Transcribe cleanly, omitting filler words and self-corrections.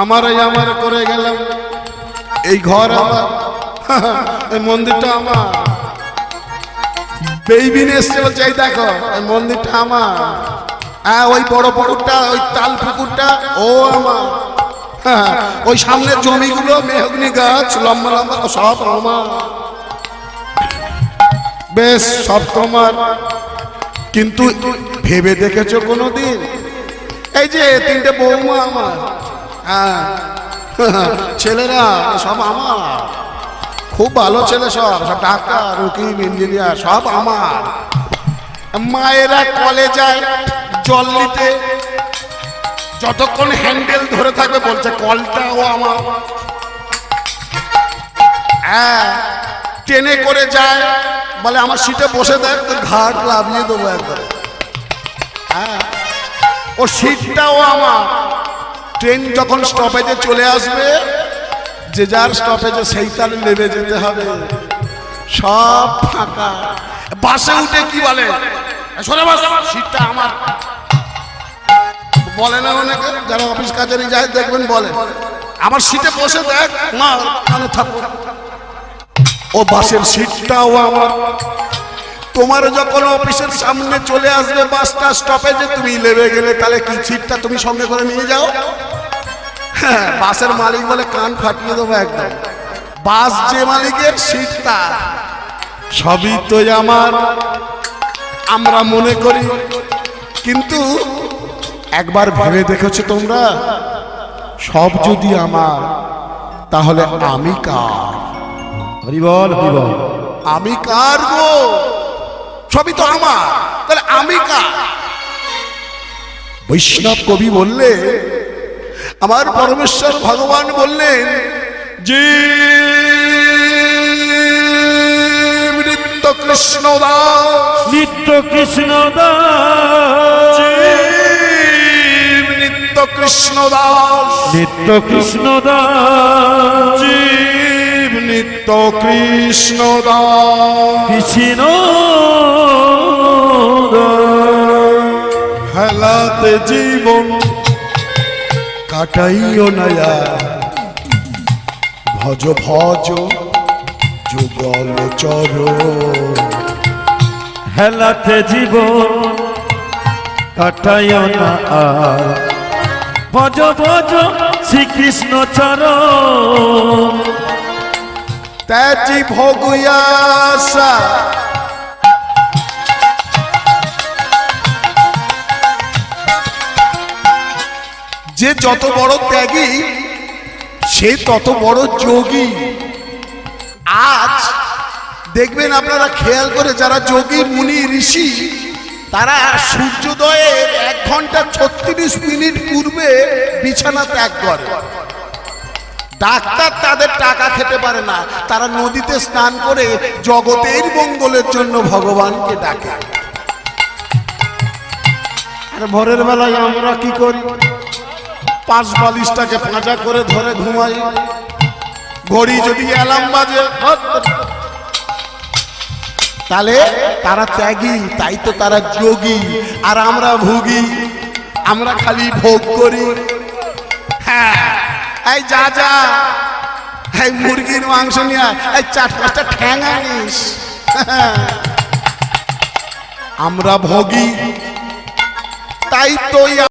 আমার করে গেলাম। এই ঘর আমার, এই মন্দিরটা আমার। বেইবিন এসছে বলছে এই দেখো এই মন্দিরটা আমার। হ্যাঁ, ওই বড় পুকুরটা, ওই তাল পুকুরটা ও আমার। হ্যাঁ, ওই সামনের জমিগুলো মেহগনি গাছ লম্বা লম্বা সব আমার। বেশ সব তোমার, কিন্তু ভেবে দেখেছো কোনোদিন এই যে তিনটে বৌমা আমার, হ্যাঁ ছেলেরা সব আমার, খুব ভালো ছেলে, সব সব ডাক্তার উকিল ইঞ্জিনিয়ার সব আমার। মায়েরা কলে যায় জল নিতে, যতক্ষণ হ্যান্ডেল ধরে থাকবে বলছে কলটাও আমার। হ্যাঁ, ট্রেনে করে যায় বলে আমার সিটে বসে দেয়, তোর ঘাট লাভিয়ে দেবো একবার। হ্যাঁ, ও সিটটাও আমার। ট্রেন যখন স্টপেজে চলে আসবে, যে যার স্টপেজে সেই তালে নেমে যেতে হবে, সব ফাঁকা। বাসে উঠে কি বলে, সরে বস, সিটটা আমার। বলে না অনেকে যারা অফিস কাছারি যায় দেখবেন, বলে আমার সিটে বসে দেখ মা, মানে থাকো। ও বাসের সিটটাও আমার। তোমার যখন অফিসের সামনে চলে আসবে বাসটা স্টপেজে, তুমি নেমে গেলে তাহলে কি সিটটা তুমি সঙ্গে করে নিয়ে যাও? হ্যাঁ, বাসের মালিক বলে কান ফাটিয়ে দেবো একদম। বাস যে মালিকের সিট তার, সবই তো আমার আমরা মনে করি। কিন্তু একবার ভেবে দেখেছো তোমরা, সব যদি আমার, তাহলে আমি কার? হরি বল, হরি বল। আমি কার গো? সবই তো আমার, তাহলে আমি কার? বৈষ্ণব কবি বললে, আমার পরমেশ্বর ভগবান বললেন যে নিত্য কৃষ্ণ দাস, নিত্য কৃষ্ণ দাস, নিত্য কৃষ্ণ দাস, নিত্য কৃষ্ণ দাস, নিত্য কৃষ্ণ দাস, কৃষ্ণ হেলাতে জীবন কাটাইও নয়া, ভজ ভজ যুগল চর। হেলাতে জীবন কাটায় না আর, ভজ ভজ শ্রীকৃষ্ণ চরণ। ত্যাজি ভোগুয়াসা যে যত বড় ত্যাগী সে তত বড় যোগী। আজ দেখবেন আপনারা খেয়াল করে, যারা যোগী মুনি ঋষি, তারা সূর্যোদয়ের 1 ঘন্টা 36 মিনিট পূর্বে বিছানা ত্যাগ করে। ডাক্তার তাদের টাকা খেতে পারে না, তারা নদীতে স্নান করে জগতের মঙ্গলের জন্য ভগবানকে ডাকে। আর ভোরের বেলায় আমরা কি করি? 5 বালিশটাকে পাঁজা করে ধরে ঘুমাই। ঘড়ি যদি অ্যালার্ম বাজে, তাহলে তারা ত্যাগী, তাই তো তারা যোগী। আর আমরা ভোগী, আমরা খালি ভোগ করি। হ্যাঁ, এই যা যা, এই মুরগির মাংস নিয়ে এই 4-5টা ঠ্যাং আনিস। আমরা ভোগী, তাই তো